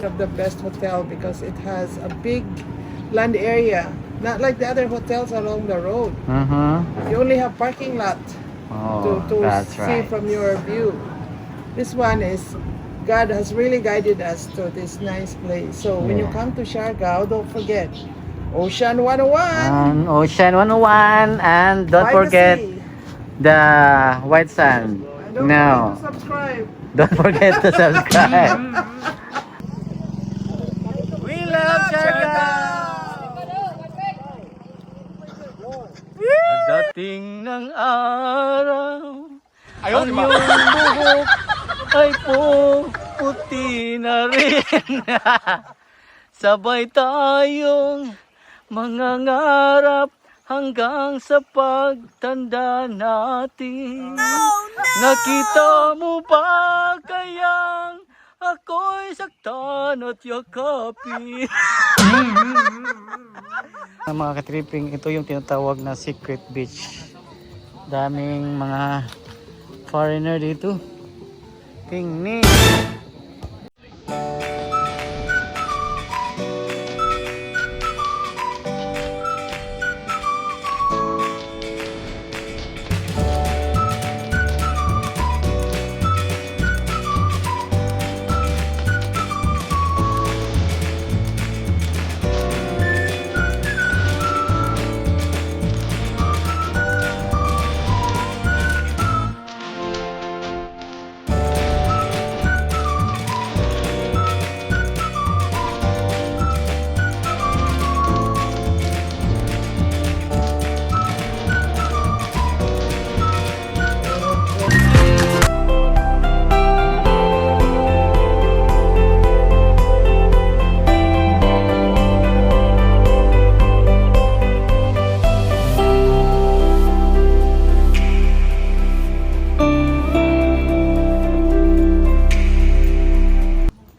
of the best hotel because it has a big land area. Not like the other hotels along the road. You only have parking lot to that's see right. from your view. This one is, God has really guided us to this nice place. So when you Yeah. come to Siargao, don't forget Ocean 101. On Ocean 101, and don't by the forget sea. the white sand. And don't No, forget to subscribe. don't forget to subscribe. We love Siargao! Pagdating ng araw, ang iyong buhok ay puputi na rin. Sabay tayong mangangarap hanggang sa pagtanda natin. Nakita mo ba kayang ako'y saktan at yakapin? Mga katripping, ito yung tinatawag na secret beach. Daming mga foreigner dito. Tingnan.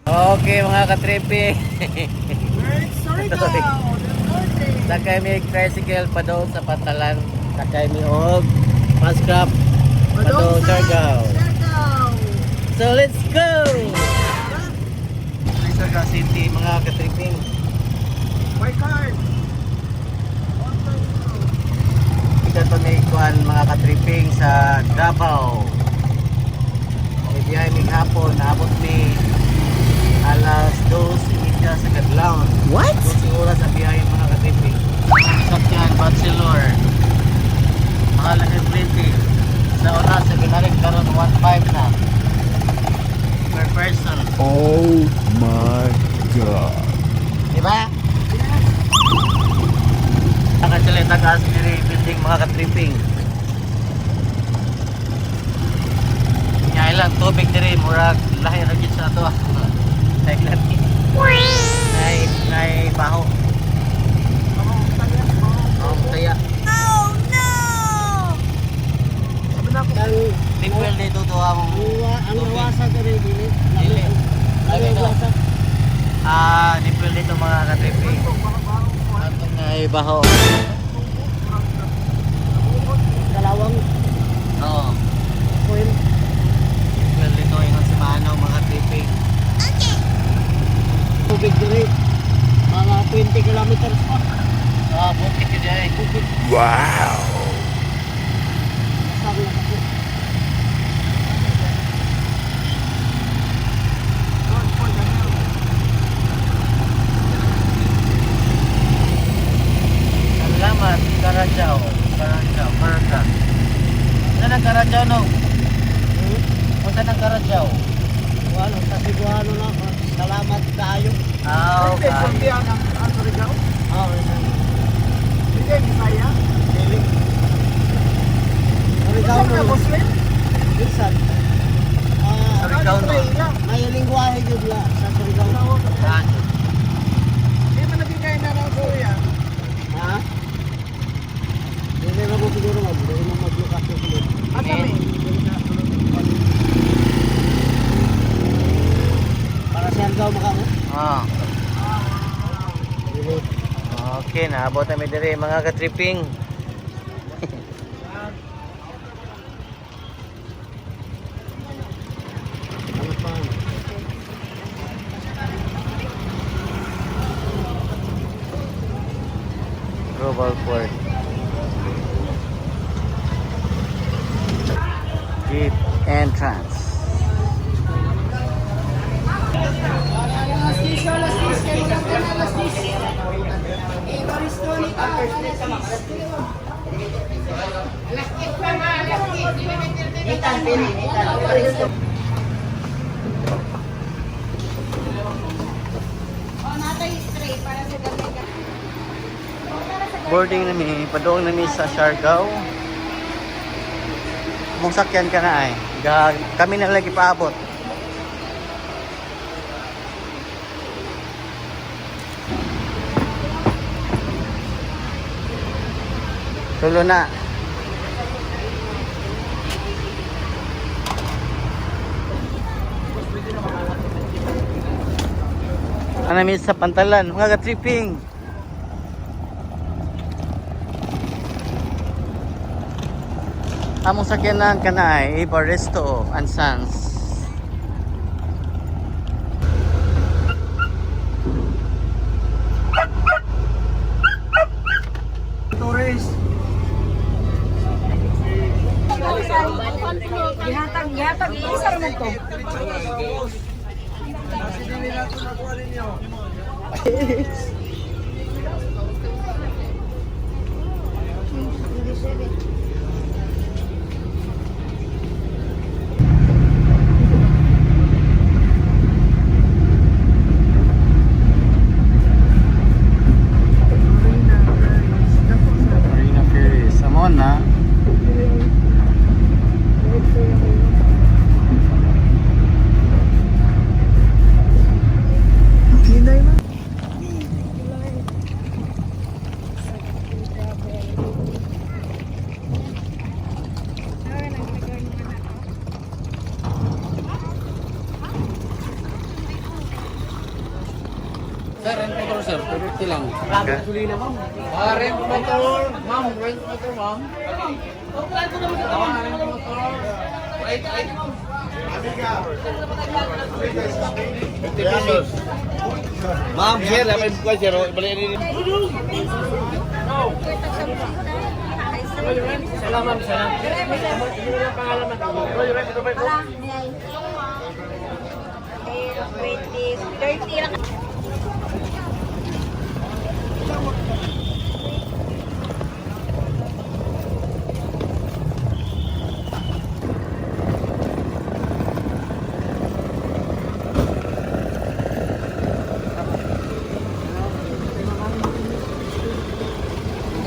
Okay mga katripping. Sakay mi tricycle pa doon sa Patalan. Sakay mi og Pascrap pa doon sa Siargao. So let's go! Siargao City mga katripping. My card. Ito to may ikuan mga katripping sa Davao. May biyahe mi hapon, naabot mi alas 2:30 sa Kadlaon. What? 12 oras sa biyahe mga katripping. Sakyan, Bachelor. Mga liability. Sa una, sa binarik karon 1.5 na. Per person. Oh my God. Diba? Nakasali tagas diri building mga katripping. Nyay lang tubig diri murag lahi ra gid sa ato. Thailand. Nay baho. Kaya. Oh no! Dimple dito to ang nawasa diri dili. Dili. Lagi to. Dimple dito mga katripping. Atong nay baho. Kalawang Oo. point. Dimple dito ingon si Manaw mga katripping. Tubig diri. Mga 20 kilometers pa. Bukit yun dyan. Wow. Sabi lang ako. Salamat, Karajao. Karajao. Saan ang Karajao, no? Kung saan ang Karajao? Ano, tasiguano na ako. Salamat kayo. Okay. ang Surigao? Oo, hindi, Bisaya? Dili. Surigao na Muslim? Bisan. Surigao na. May lingwahe yun la sa Surigao. Hindi man naging kayo na ng Korea. Ha? Hindi na mo siguro maglukas yung sulit. Asa may? Para Siargao makamo? Okay, naabot na diri mga katripping. Davao Port. Gate entrance. Boarding na mi, padoong na mi sa Siargao. Kung sakyan ka na ay, kami na lagi paabot. Tulo na. Ano mi sa pantalan, mga ka-tripping. Among sakyanan ka na ay Evaristo and Sons. Tourist. Gihatag isa ra man to. Marina Ferries. Amon na. Hinay man. Sir, rent motor sir, 250 lang. Okay. Rent motor, ma'am, rent motor, ma'am. Rent motor. Right. 50 pesos. Ma'am, sir, dapat ko sir, balik ini. Salamat, salamat.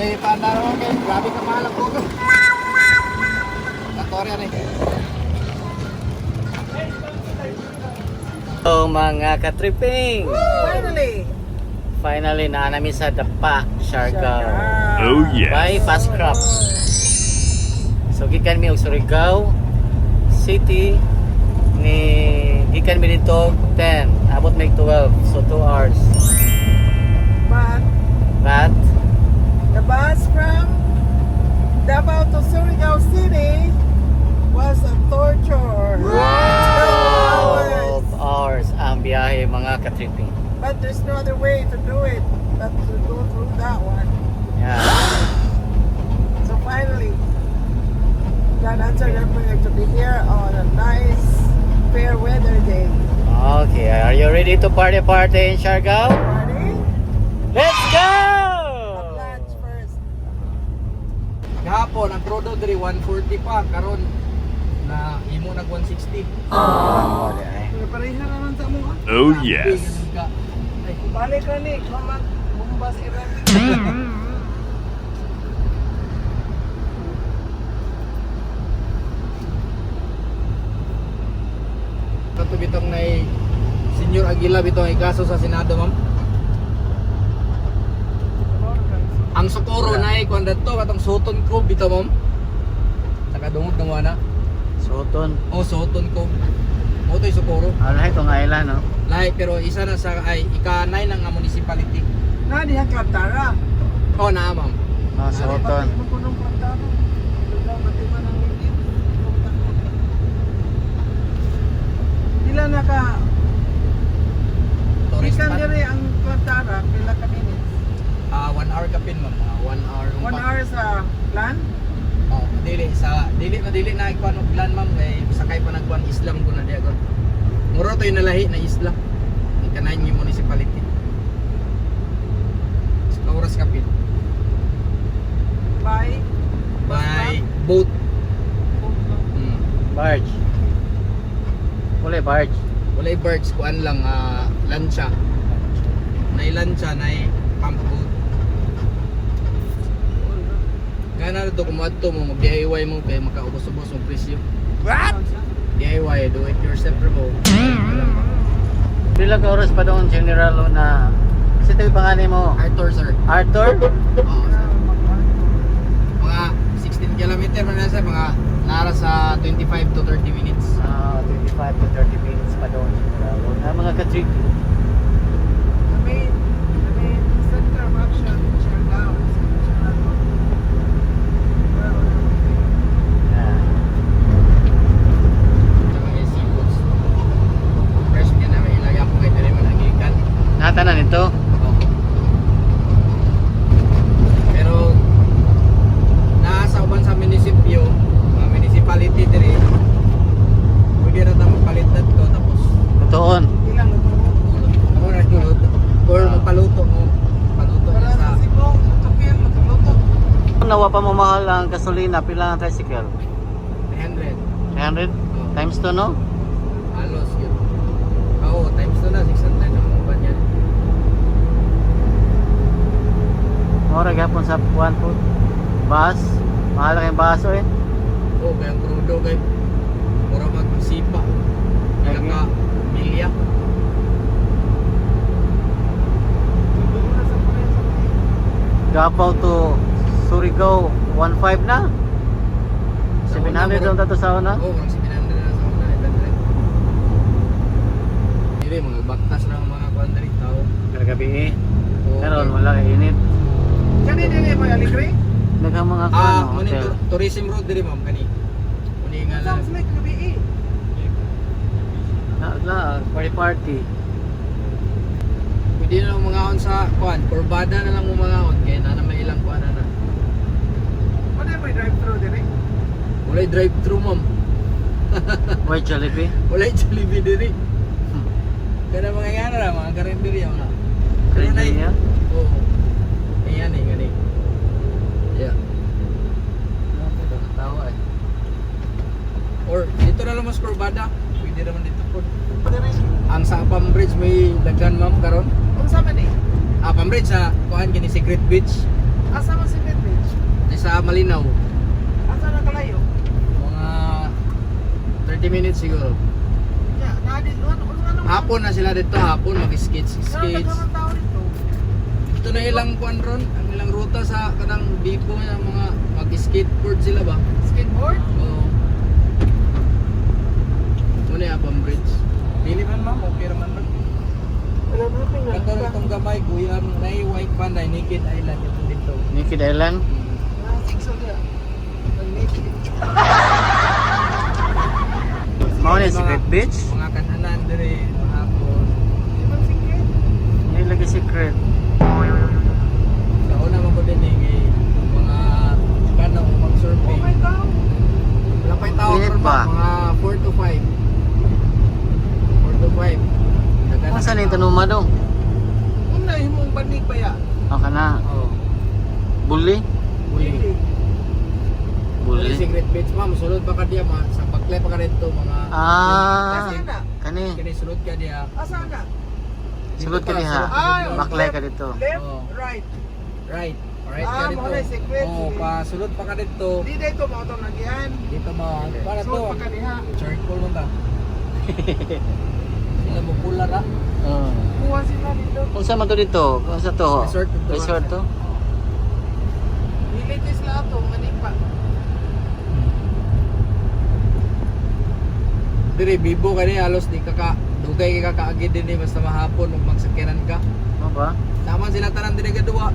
Okay, paandar mo kayo. Grabe ka mahal ako. Katorya rin. So mga ka-tripping, Finally. na namin sa Dapa, Siargao. Oh yeah. By Fast Crop. So gikan mi og Surigao City ni gikan mi dito 10, abot mi 12, so 2 hours. But But the bus from Davao to Surigao City was a torture. 12 hours ang biyahe mga ka-tripping. But there's no other way to do it but to go through that one. Yeah. So finally, God answered our prayer to be here on a nice, fair weather day. Okay, are you ready to party in Siargao? Ready? Let's go! Lunch first. Gahapon, ang crudo diri 140 pa. Karon na imo nag 160. Pero pareha naman sa mo. Oh yes. Balik ka ni, mamat, bumbas iran. Kato bitong na Senior Aguila bitong ikaso sa Senado, ma'am. Ang Socorro na kuan dato katong Soton Cove bitaw, ma'am. Nakadungog na mo na. Soton. Oh, Soton Cove. Mo to'y Socorro. Alright, itong island, no? Like pero isa na sa ay ika-9 ng municipality. Na diha Klantara. Oh, na, ma'am. Oh, Soton. Punong Klantara. Lugaw matiman ang ngit. Dila naka Tourist Ikan spot. diri ang Klantara pila ka minutes. 1 hour kapin, ma'am. 1 dili na ikuan og plan ma'am kay sakay pa nagkuan Islam ko na diya ko. Muro to yung nalahi na isla. Ikanahin yung municipality. Sa oras kapit. Bye. By boat. Barge. Wala barge. Walay birds kuan lang lancha. Nay lancha nay pump boat. Kana na to kung adto mo mag-DIY mo kay makaubos-ubos ang presyo. What? DIY, do it yourself remote. Pila ka oras pa doon general na kasi ito yung pangalan mo. Arthur sir. Arthur? Oo sir. Mga 16 kilometer man na sir, mga nara sa 25 to 30 minutes. 25 to 30 minutes pa doon general. Na mga ka-trick. The main center of action, Siargao. Tsaka may seafoods. Fresh din na may ilagay po kayo rin malagikan. Natanan ito. Pero nasa uban sa munisipyo, municipality diri. Pwede na tayo magpalit na ito tapos Totoon. Ilang ito? ako na luto. Or magpaluto mo. Paluto Para na sa sa Cebu, tutukil, matuluto. Nawa pa mo mahal ang gasolina, pila ang tricycle? 300. 300? Times 2 no? Halos yun. Oo, times 2 na 600 ang uban yan. Mura gapon sa buwan po. Bus. Mahal lang yung baso eh. Oo, kaya ang crudo kay mura magsipa. Kaya ka milya. Gapaw to Surigao, 1.5 na. 700 daw tato sa una. Oo, kung 700 na sa una, 800. Hindi, mga baktas na ang mga kuandari tao. Karagabi eh. Oo, Pero okay. wala kay init. Kani din yung mga aligre? Naghang mga Muni hotel. tourism road diri ma'am kani. Muni nga na. Sounds like gabi eh. Party. Pwede na lang mga on sa kuan, Corbada na lang mo mga on kaya na may ilang kuan na. Ano yung may drive-thru din eh? Walay drive-thru ma'am. White Jollibee. Walay Jollibee diri. Kada mga ngana ra mga karinderi mga. Karinderi niya? Oo. Ayan eh gani. Yeah. Tawa eh. Or dito na lang mas Corbada. Pwede naman dito po. Ang sa Apam Bridge may daghan ma'am karon. Kung saan man eh? Apam Bridge sa kuan kini Secret Beach. Asa man si Beach? Di sa Malinaw. Asa na kalayo? Mga 30 minutes siguro. Yeah, ano? Hapon na sila dito, hapon mag-skates. Nagkaroon tao dito. Ito na ilang kuan ron, ang ilang ruta sa kanang Bipo nga mga mag-skateboard sila ba? Skateboard? Oo. Muna Apam Bridge. Pili man ma'am, okay raman man. Wala na kami nga. Kanto itong gamay, kuya, na white panda, Naked Island, ito dito. Naked Island. Sikso niya. Naked. Mao ni Secret Beach. Mga kananan dire, hapon. Di ba secret? Hindi lagi secret. Sa una mo ko din eh, mga kanang Oh mag-surfing. my God. Wala pa yung tao Init pero pa. mga 4 to 5. 4 to 5. Kung saan yung tanuma daw? Una, himong banig ba ya? Ako na. Oo. Bully? Uli. Bully. Secret Beach ma'am, sulod pa ka diya ma. Sa baklay pa ka dito mga... Asa na? Kani. Kini sulod ka diya. Asa na? Sulod ka diha. Ay, Baklay ka dito. Left, Oo. right. Right. Alright ka dito. Mo na secret. Oo, pa sulod pa ka dito. Di dito mo itong nagyan. Dito mo. Para to. So, pagkaniha. Charcoal mo ta. Sila mo pula ra. Kuha sila dito. Kung saan man to dito? Kung saan to? Resort to. Resort to? Villages lang ito, manipa. Dire bibo ka ni halos di ka ka dugay ka kaagid din basta mahapon ug magsakiran ka. Ano ba? Tama sila tanan dire gaduwa.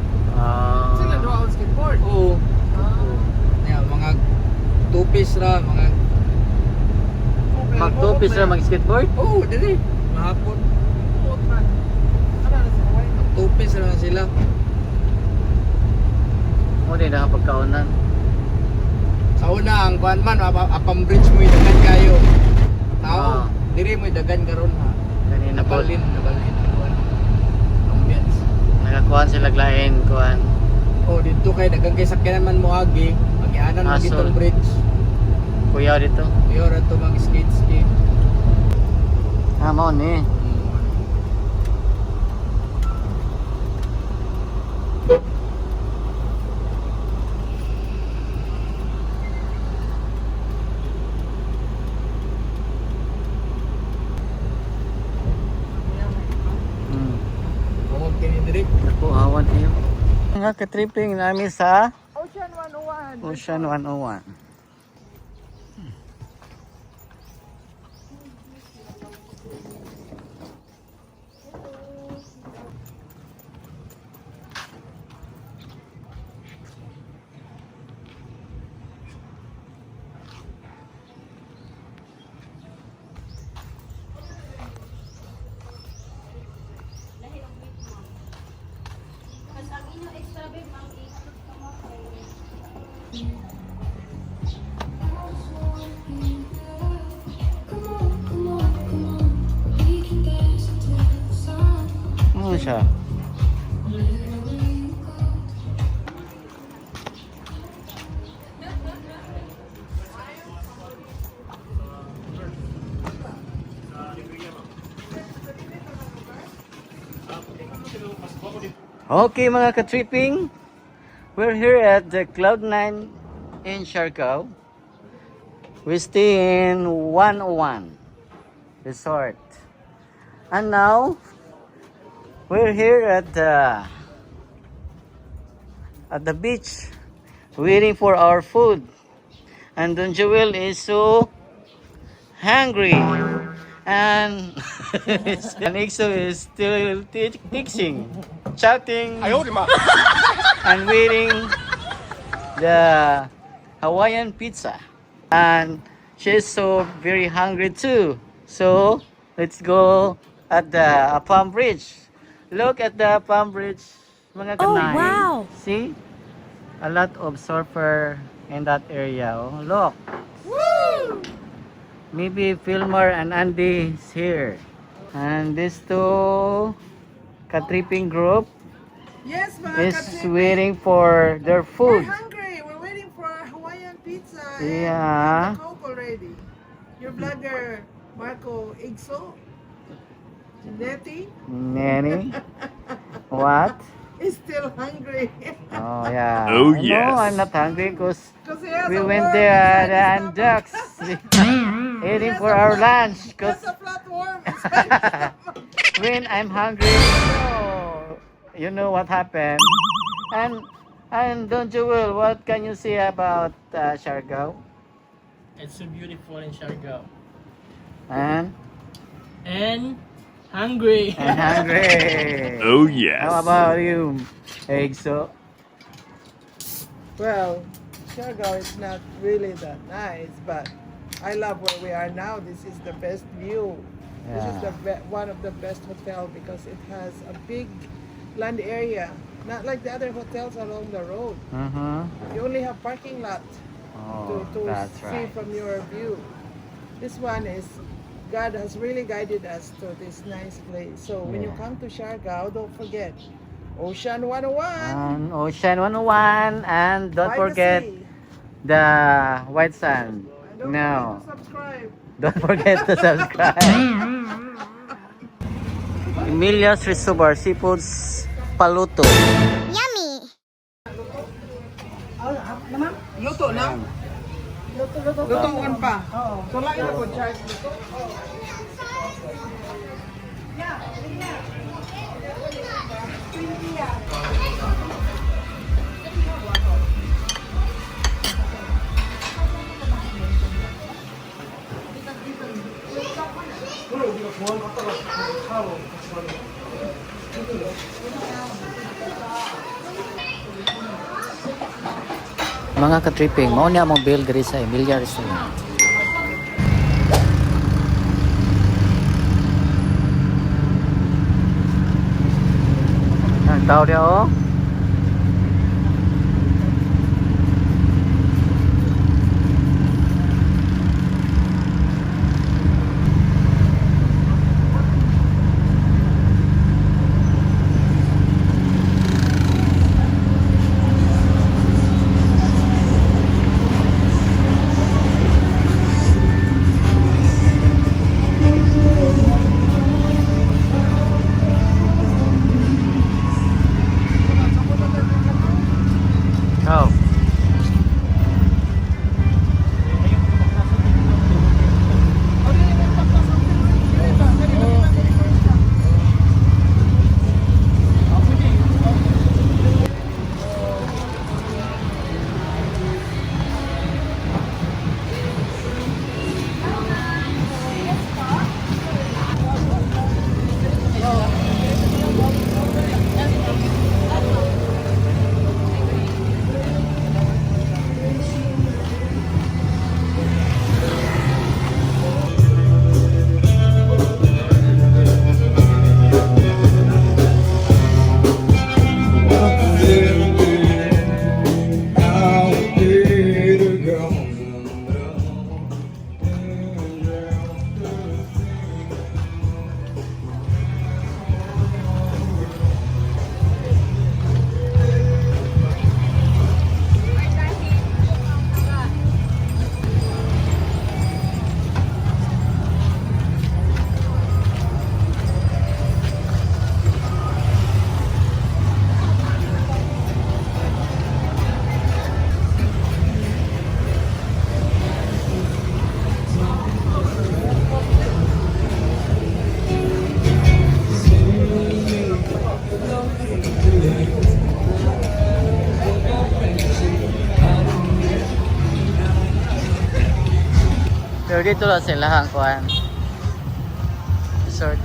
Sila doon on skateboard. Oo. Yeah, mga two-piece ra, mga Mag-tupis na mag-skateboard? oh, dire mahapon. Ano na sa Hawaii? Two-piece ra sila. Mo din na pagkaunan. Sa una ang kuan man apam bridge mo dagan kayo. Tao, Ah. diri mo dagan karon ha. Kanina po. Nabalin kuan. Ambience. Nakakuhan sila glain kuhan. Oh, dito kay dagan kay sakyanan man mo agi, agianan mo Asol. ditong bridge. Kuya dito. Yo ra to mag skate ski. Mo ni. Mo kini diri. Ako awan niyo. Nga ka-tripping namin sa Ocean 101. Ocean 101. Ano siya? Okay mga ka-tripping, we're here at the Cloud9 in Siargao. We stay in 101 Resort. And now, we're here at the beach waiting for our food. And Don Joel is so hungry. And Ixo is still teaching, chatting, and waiting the Hawaiian pizza. And she's so very hungry too. So let's go at the Palm Bridge. Look at the Palm Bridge, mga kanay. wow. See? A lot of surfer in that area. Oh, look. Maybe Filmar and Andy is here. And these two ka-tripping group Yes, mga is ka-tripping. waiting for their We're food. hungry. We're waiting for our Hawaiian pizza. Yeah. And the Coke already. Your vlogger, Marco Igso. Nettie Nanny? What? is still hungry. Oh, yeah. Oh, I know yes. I'm not hungry because Because he has we a went worm there inside his and stomach. ducks eating for our lunch. Because That's a flat worm inside his stomach. when I'm hungry, you know what happened. And Don Joel, what can you say about Siargao? It's so beautiful in Siargao. And Hungry. hungry. Oh, yes. How about you, Egso? Well, Siargao is not really that nice, but I love where we are now. This is the best view. This is the one of the best hotel because it has a big land area, not like the other hotels along the road. You only have parking lot Oh, to that's see right. from your view. This one is, God has really guided us to this nice place. So when you Yeah. come to Siargao, don't forget Ocean 101. And Ocean 101, and don't by the forget sea. the white sand. And don't No, forget to subscribe. don't forget to subscribe. Emilia's Reservoir Seafoods Paluto. Luto na? Lutuan pa? Oo. So lang ito po, Charles. Mga ka-tripping, mao niya mong bill diri sa Emilia Restaurant. Ang tao dia oh. dito lang sila hang kuan. Resort.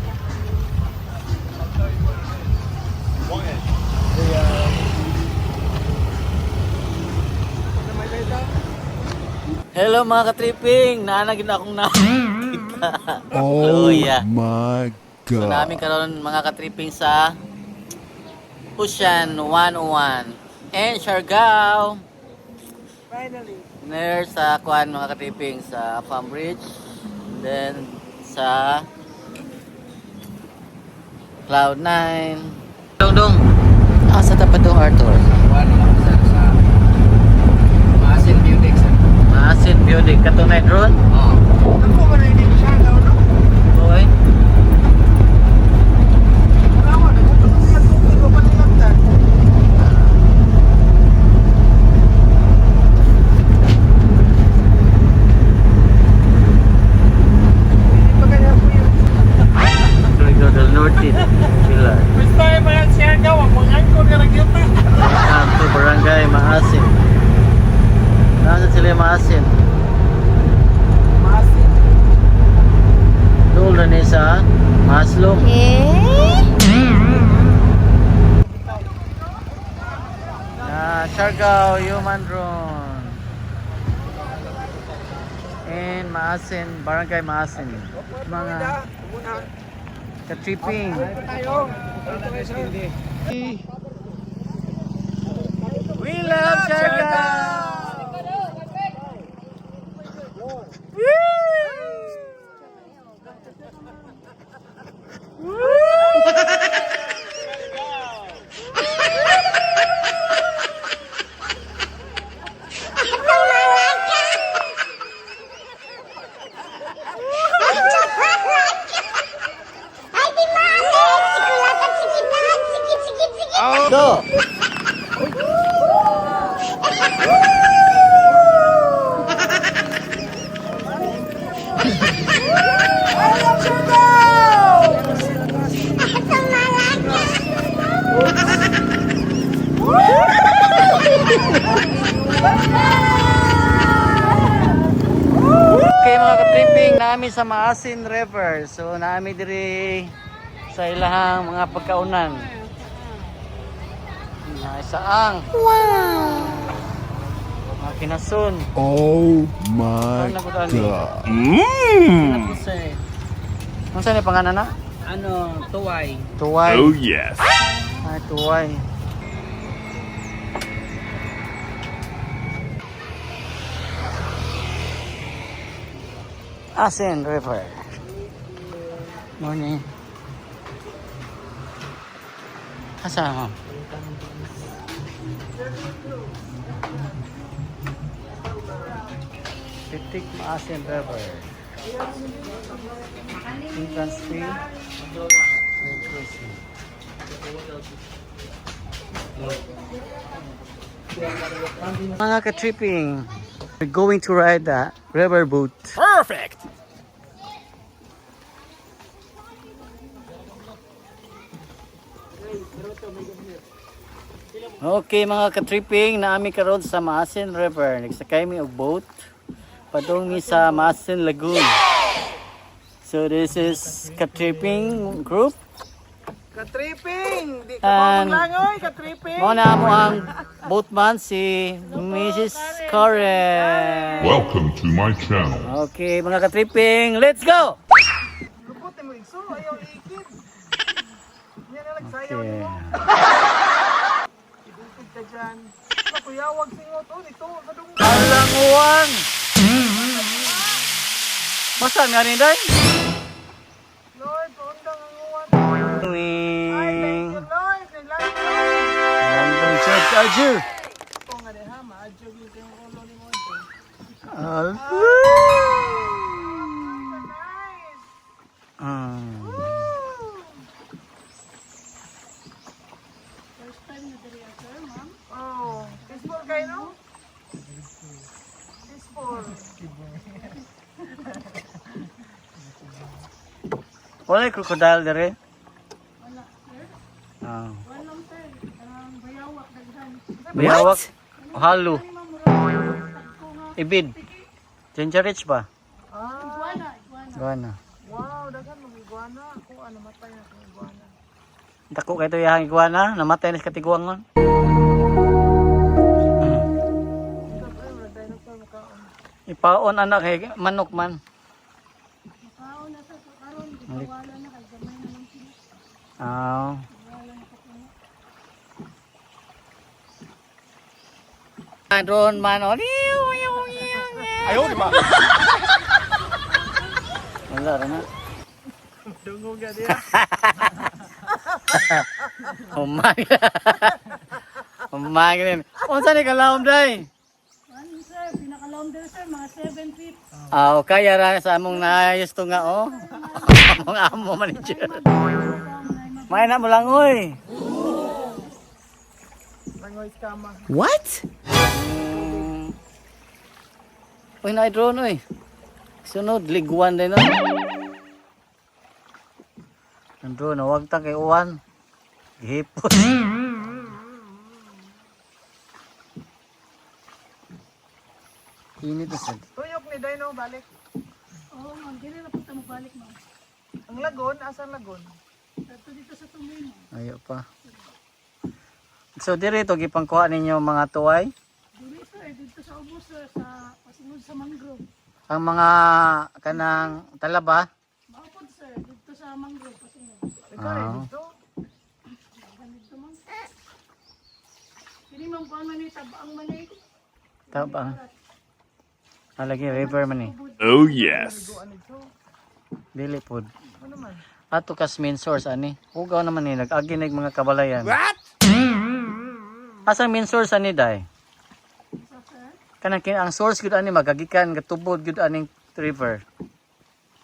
Hello mga ka-tripping! Naanagin akong nakita. Oh Luya. my So god. namin karon mga ka-tripping sa Ocean 101 and Siargao. Finally. Near sa kuan mga ka-tripping sa Farm Bridge. Then sa Cloud9. Dong. Sa tapat dong Arthur. Kuan lang sa Maasin Beauty sir. Maasin Beauty katunay drone. Oh. Ako ba na hindi siya daw, no? Boy. Wala ko, nagpunta ko siya tubig ko pa nilagtan. Hindi pa kanya po yun. Surigao del Norte. Pilar. First time ba yan Siargao? Ang mga angkor ka lang yun. Kanto Barangay Maasin. Nasa sila yung Maasin. Masin. Doon na ni sa Maslom. Siargao Human Drone. And Maasin, Barangay Maasin. Mga ka-tripping. Tayo. We love Siargao! Go! Okay mga ka-tripping, namin sa Maasin River. So namin diri sa ilahang mga pagkaunan. Naisaang. Wow! Mga kinasun. Oh my Ano na ko dali? god. Ako say, Ano saan yung panganan na? ano, tuway. Tuway. Oh yes. Ay, tuway. Asin River. Morning. Asa mo? Pitik Maasin River. Entrance fee. Mga ka-tripping, we're going to ride the river boat. Perfect. Okay mga ka-tripping, naami karon sa Maasin River. Nagsakay mi og boat padung mi sa Maasin Lagoon. So this is ka-tripping group. Ka-tripping! Di ka And mo maglangoy, ka-tripping! mo na mo ang boatman si Mrs. Karen. Welcome to my channel. Okay mga ka-tripping, let's go! Lupot mo igso, ayaw iikid. Yan na nagsayaw Okay. nimo. Idukid ka dyan. Nakuyawag singot, oh, dito, sa dunggan. Alanguan! Masa nga rin day? Lord, paundang ang uwan. Ay, Wing. thank you, Lord. Nag-live Lord. Random Church Archer. Ito nga rin, ha? Maadyo yung ulo ni Monte. Ah. Nice! Oh, peaceful kayo, no? Peaceful. Wala yung crocodile dere? Wala, sir. Bayawak. Halo. Ibid. Ginger rich ba? Ah, Iguana. Wow, daghan mga iguana. Ako, namatay na sa iguana. Dako kay to yang iguana, namatay na sa katiguangon. Ay, wala dinosaur makaon. Ipaon anak kay manok man. Makaon na sa karon, wala na kay gamay na lang sila. Ah. Drone man oh. Ayaw, di ba? Wala ra na. Dungog ka diya. Umay. Umay din. Unsa ni kalawom day? Ano sir, pinaka-launder sir, mga 7 feet. Ah, kaya ra sa among naayos to nga oh. Among amo manager. May na mo lang oy. Langoy kama. What? Uy, na drone oy. Sunod liguan din no. Ang drone wag ta kay uwan. Gihipon. Init na sad. Tuyok ni Dino, balik. Oo, ma'am, dili na punta mo balik, ma'am. Ang lagon, asan lagon? Dito sa tuloy, ma'am. Ayo pa. So dire to gipangkuha ninyo mga tuway. Dili sir, dito sa ubos sir, sa pasunod sa mangrove. Ang mga kanang talaba. Maupod sir, dito sa mangrove, pasunod. Ikaw rin Ah. dito. Ganito, ma'am. Kini ma'am, kung ano tabang manay. Tabang. Alagi river man eh. Oh, yes. Ano ito? Dili pod. Ano naman? Ato kas main source ani. Ugaw naman ni nag-agi nag mga kabalayan. What? Asa main source ani day? Isa sir, Kanang ang source gud ani magagikan gatubod gud aning river.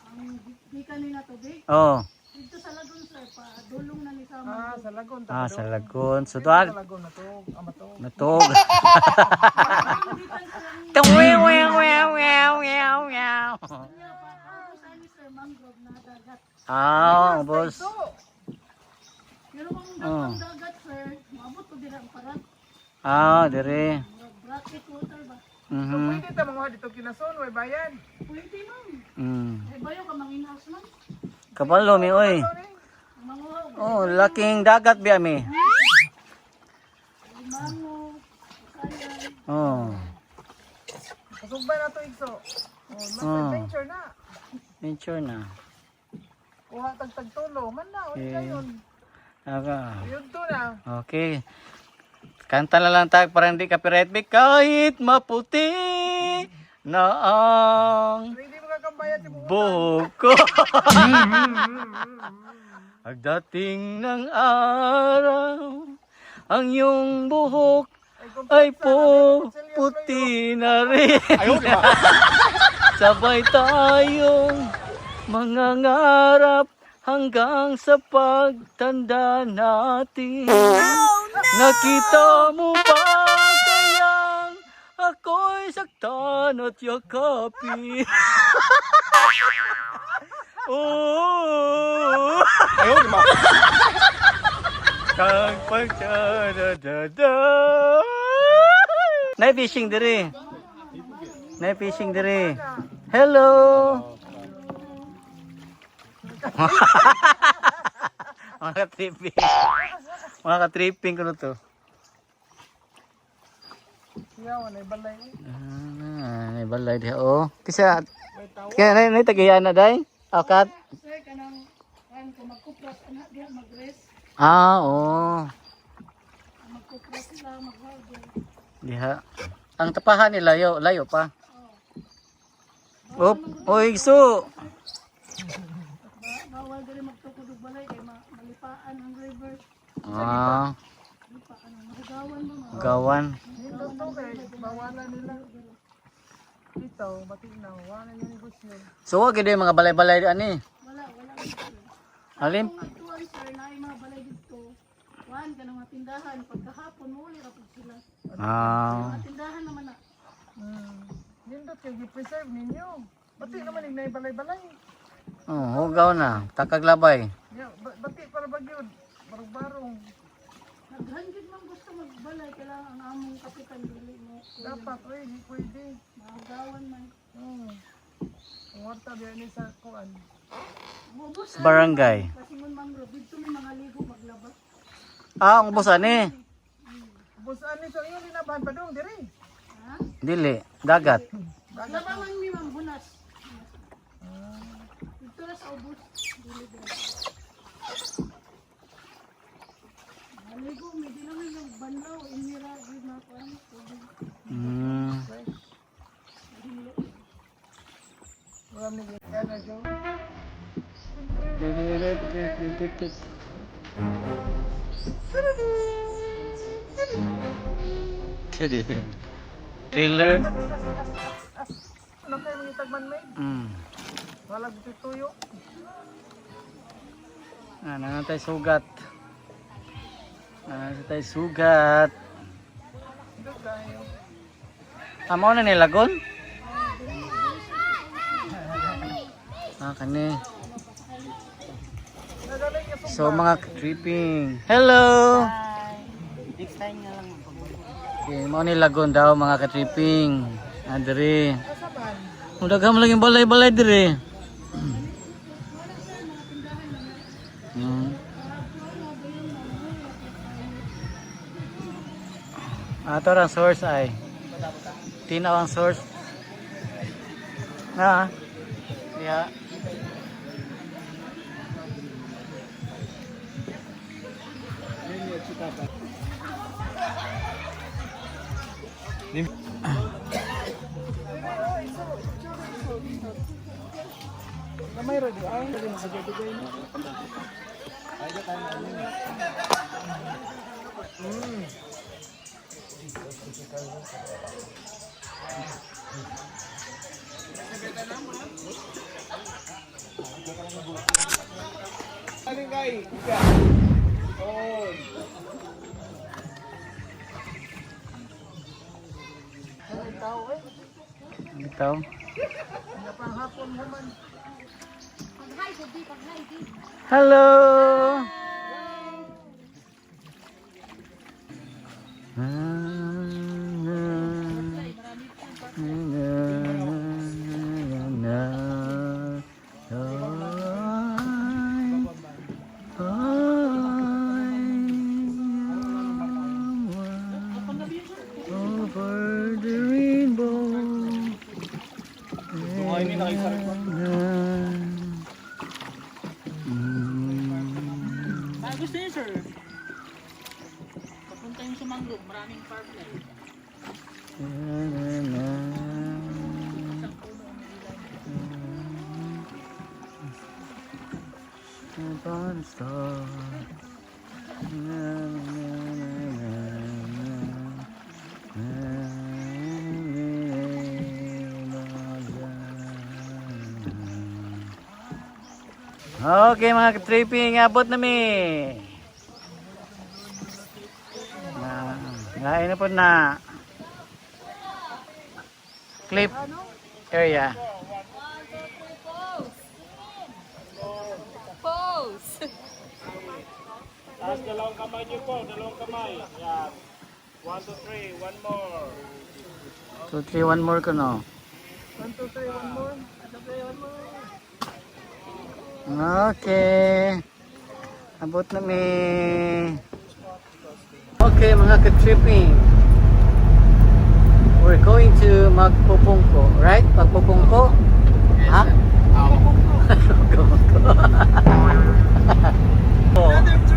ang di kanina tubig. Oh. Dito sa lagun sir, pa dulong na ni sa Ah, sa lagon. Ah, Tapos sa lagon. So Sa doon lagon na to. Ama to. natog. Tuwi wi wi wi wi wi. mangrove na dagat. Ah, boss. Pero kung dagang dagat sir, maabot ko din ang parat. Ah, dire. Bracket water ba? So, Mhm. pwede ta mga dito kinason, may bayan. Pwede ma'am. Mm. Ay bayo ka manginhaus ma'am. Kabalo mi oy. Manguhaw. Oh, laking dagat biya mi. Limango. Kasayan. Oh. Kasugban na to, Igso. Oh, mas Oh. adventure na. Nature na. Kuha tagtagtulo. Man na, ulit Eh. ngayon. Aga. Yun to na. Okay. Kanta na lang tayo para hindi copyright back. Kahit maputi na ang Pero hindi mo kakambayan si Bubutan. buhok ko. Ang dating ng araw, ang iyong buhok ay puti na rin. Ayaw, di ba? Sabay tayong mangangarap hanggang sa pagtanda natin. Nakita mo ba kayang ako'y saktan at yakapin? Oh, Ayaw, di ba? kang pagdadadada. Nay fishing dire. Nay fishing dire. Hello. Mga tripping. Mga ka-tripping ko na to. Yaw, may balay. Ah, may balay diha oh. Kisa kaya nay tagayan na day. Akat. Sir, kanang kan kung magkupras anak diha mag-rest. Ah, oh. Magkupras sila mag-harbor. Diha. Ang tapahan ni layo, layo pa. Op, oy, so. Bawal diri magtukod og balay kay malipaan ang river. Ah, Lipaan ang mahugawan mo mga. gawan. Dito to kay bawalan nila. Dito, batik na. Wala yung negosyo. So wag gid mga balay-balay ani. Wala sir. Alin? Kung ituan sir na mga balay dito. Wan ka mga tindahan pagkahapon uli ra pud sila. Ah, Mga tindahan naman na. Nindot kayo, i-preserve ninyo. Batik naman yung balay-balay. oh, hugaw na. Takag labay. Yeah, batik para bagyod. Barong-barong. Naghanggit man gusto magbalay kailangan ang among kapitan dili mo. Dapat, hindi pwede. Mahugawan man. Oh. Kwarta diyan ni sa kuan. Ubos Sa barangay. kasi mo mangrove dito may mga ligo maglaba. Ah, ang ubusan ni. Busan ni so iyo linaban pa dong diri. Ha? Dili, dagat. Maglabangan mi mambunas. Dito na sa ubos. Dili dili. Maligo may di naman yung banlaw inira di na kuan. Wala ni kana jo. Trailer. Ano kay mga tagman may? Wala dito tuyo. Nangatay sugat. Nangatay sugat. Dito kayo. Amo na nilagon? Kani. So mga tripping. Hello. Next time nga lang. Okay, mo nilagon daw mga ka-tripping. Adiri. Kasaban. Kung dagham lang yung balay-balay diri. Ato ang source ay. Tinaw ang source. Yeah. Gamay ra di ay dili na sa dugay no. Ito. Panghapon mo man. Hello. Over the rainbow. Gusto niyo, sir? Papunta yung sa mangrove, maraming parkland. Okay mga ka-tripping, abot na mi. Ngayon na po na clip area. Taas dalawang kamay niyo po, dalawang kamay. Yan. 1, 2, 3, one more. 2, 3, one more ko no. 1 2 3 1 more. Okay. Abot na mi. Okay mga ka-tripping. We're going to Magpupungko, right? Magpupungko? Ha?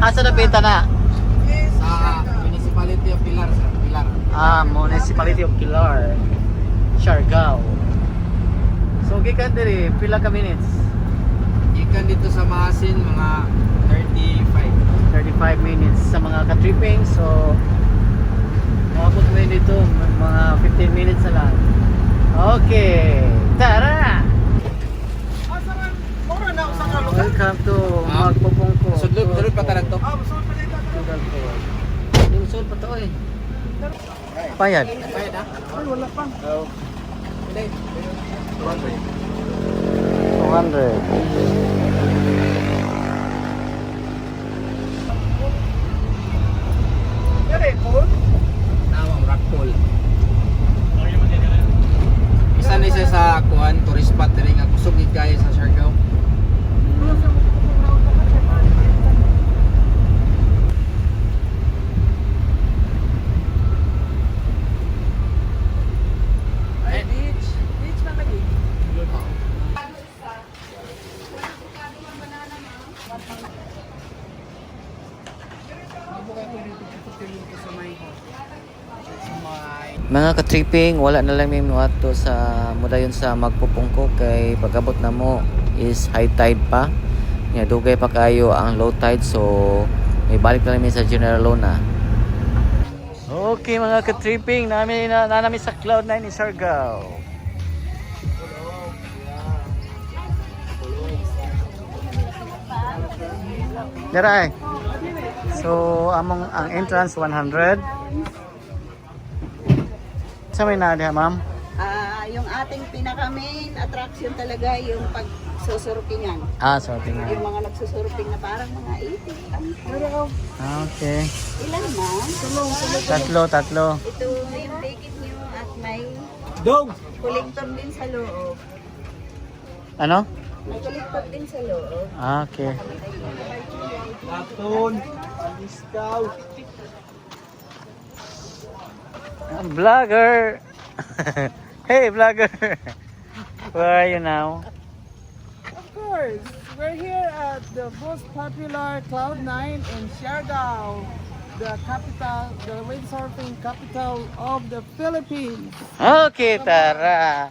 Asa na pita na? Sa Municipality of Pilar, sir. Pilar. Municipality of Pilar, Siargao. So gikan diri pila ka minutes? Ikan dito sa Maasin, mga 35 minutes sa mga ka-tripping. So makapot mo yun dito mga 15 minutes na lang. Okay, tara! Asa man? Mura na usa ka lugar. Welcome to Magpupungko. Sudlod, sudlod pa ka to. Sud pa dito. Yung sud pa to eh. Payad. Bayad ha? Ay wala pa. Hindi. 200. Dere cool. Nawang rockpool. Isa na siya sa kuhan, tourist spot rin nga kusog Mga ka-tripping, wala na lang may muato sa mudayon sa magpupungko kay pagabot na mo is high tide pa. Nya dugay pa kayo ang low tide, so may balik na namin sa General Lona. Okay mga ka-tripping, namin sa Cloud9 in Siargao. Daray. So among ang entrance 100. Sa may na diha, ma'am? Yung ating pinaka-main attraction talaga yung pagsusurfingan. Sorting nga. Yung mga nagsusurfing na parang mga 80. Okay. Ilan ma'am? Tatlo. Ito yung ticket nyo at may collector din sa loob. Ano? May collector din sa loob. Okay. Vlogger! Hey, vlogger! Where are you now? Of course, we're here at the most popular Cloud9 in Siargao, the capital, the windsurfing capital of the Philippines. Okay, tara!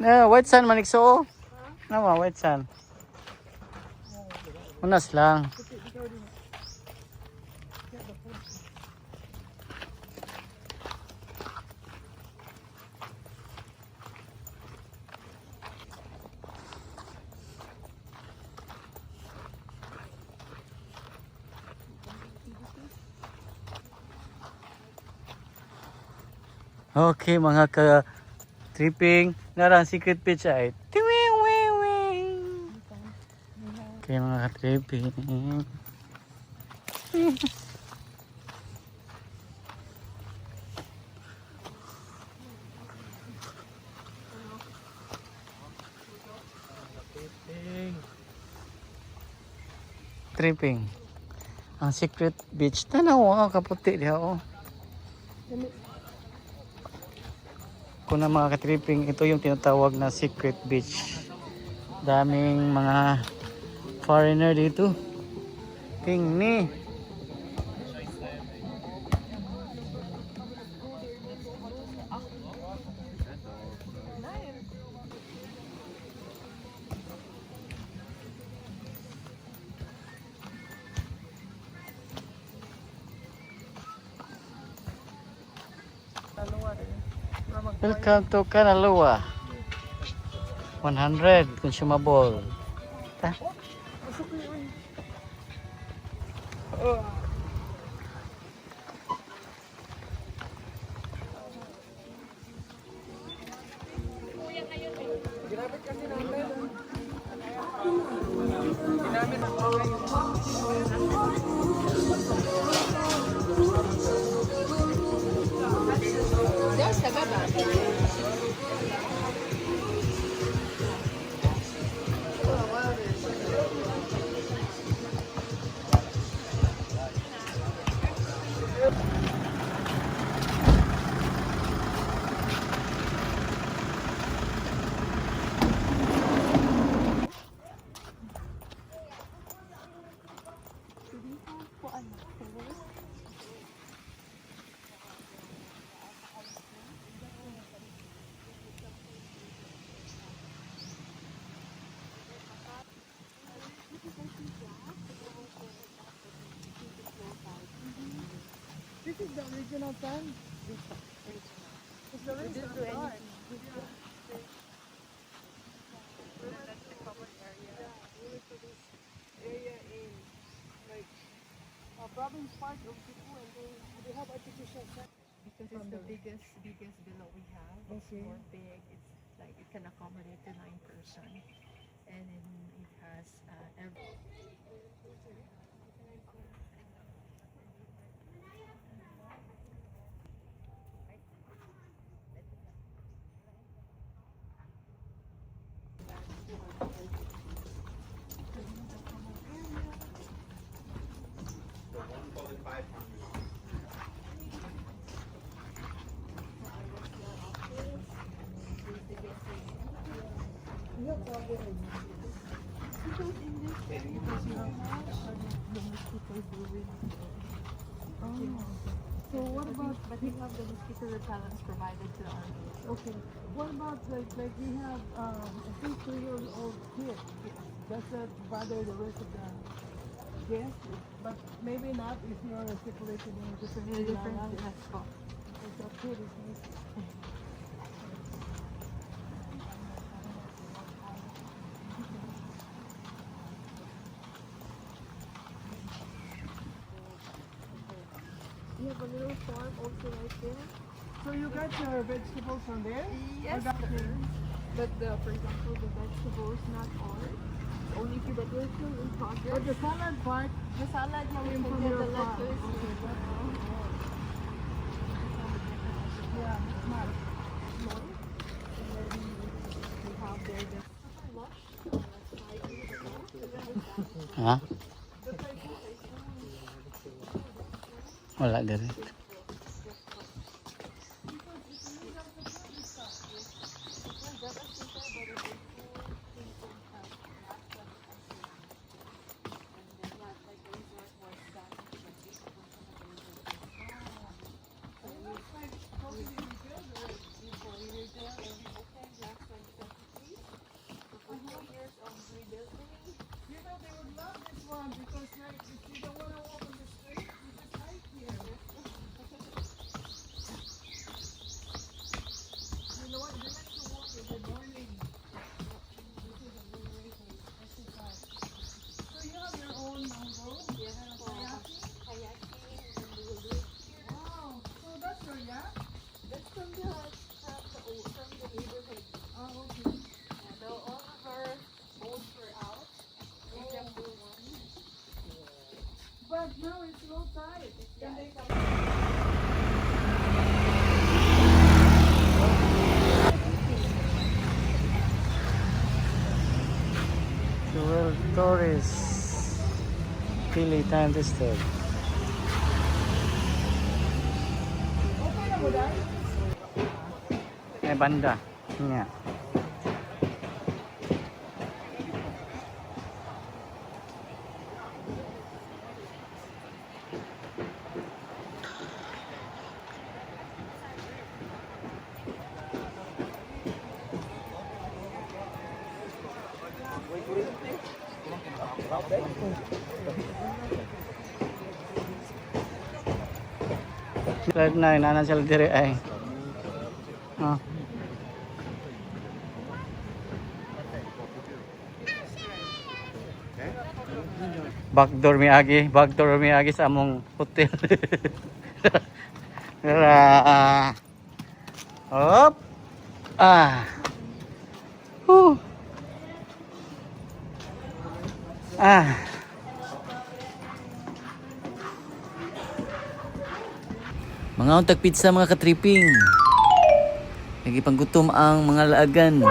White sand manikso. Nama white sand. Unas lang. Okay mga ka-tripping, narang secret beach ay tiwing. Okay mga ka-tripping. Tripping. Ang secret beach, tanaw kaputi diha oh. Kung na mga ka-tripping, ito yung tinatawag na secret beach. Daming mga foreigner dito. Tingni. Welcome to Kanaloa. 100 consumable. Ta? the original tent? It's the original dark. Area in like province park of Cebu, and they have artificial sun. Because it's the biggest villa we have. It's Okay. more big. It's like it can accommodate to 9 person, and then it has every. So what about, But we have the mosquito repellents provided to our. okay, what about like we have, I think 3-year-old kid. Does that bother the rest of the guests? But maybe not if you're stipulated in a different area. Let's go. Because that kid is missing. You have a little farm also right there. So you got your vegetables from there? Yes, Or that sir. But for example, the vegetables, not all. Only few that we're still in progress. But the salad part The salad, yeah, we came can from get your the farm. lettuce. Okay, yeah, smart. We have there the lush, 5 years ago. Ha? Wala diri. You know, they would love this one because like if you don't want to walk on the street, you just hike here. You know what? They like to walk in the morning. This is a good way to exercise. So you have your own mango? Yes, And for kayaking? kayaking, and we will do it here. Wow. So that's your yacht? That's from the neighborhood. Oh, okay. Though all of our boats were out, we can do one. But now it's low tide. Can they come? The world tourist Pili time tested. Banda. Nya. Slide na, inana sila dire ay. Oh. Backdoor mi agi sa among hotel. Tara. Hop. Ah. Huh. Ah. Mga untag pizza mga katripping. Nagipanggutom ang mga laagan.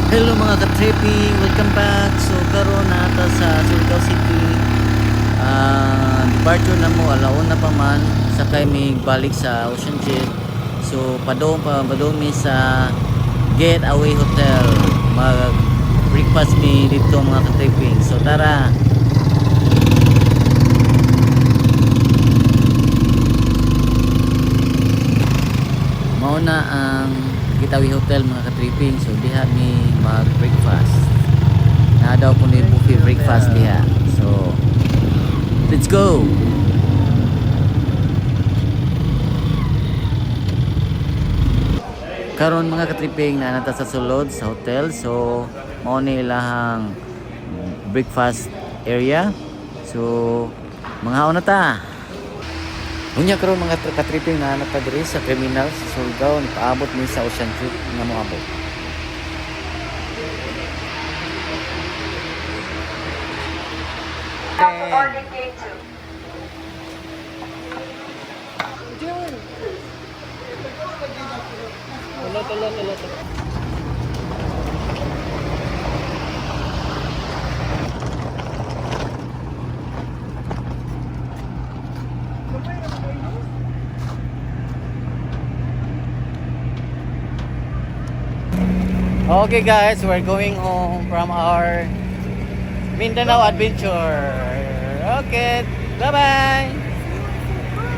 Hello mga ka-tripping, welcome back. So karon na ata sa Surigao City. Departure na mo alauna pa man sakay mi balik sa Ocean Jet. So padong mi sa Getaway Hotel. Mag breakfast ni dito mga ka-tripping. So tara. Mauna ang Gitawi Hotel mga ka-tripping. So diha mi mag-breakfast. Na daw po ni buffet breakfast diha. So let's go. Karon mga ka-tripping na nata sa sulod sa hotel. So mao ni ilahang breakfast area. So mga haon na ta. Unya karon mga ka-tripping na nata diri sa terminal sa Surigao, paabot ni sa Ocean Trip nga moabot. Okay guys, we're going home from our Mindanao adventure. Okay, bye-bye.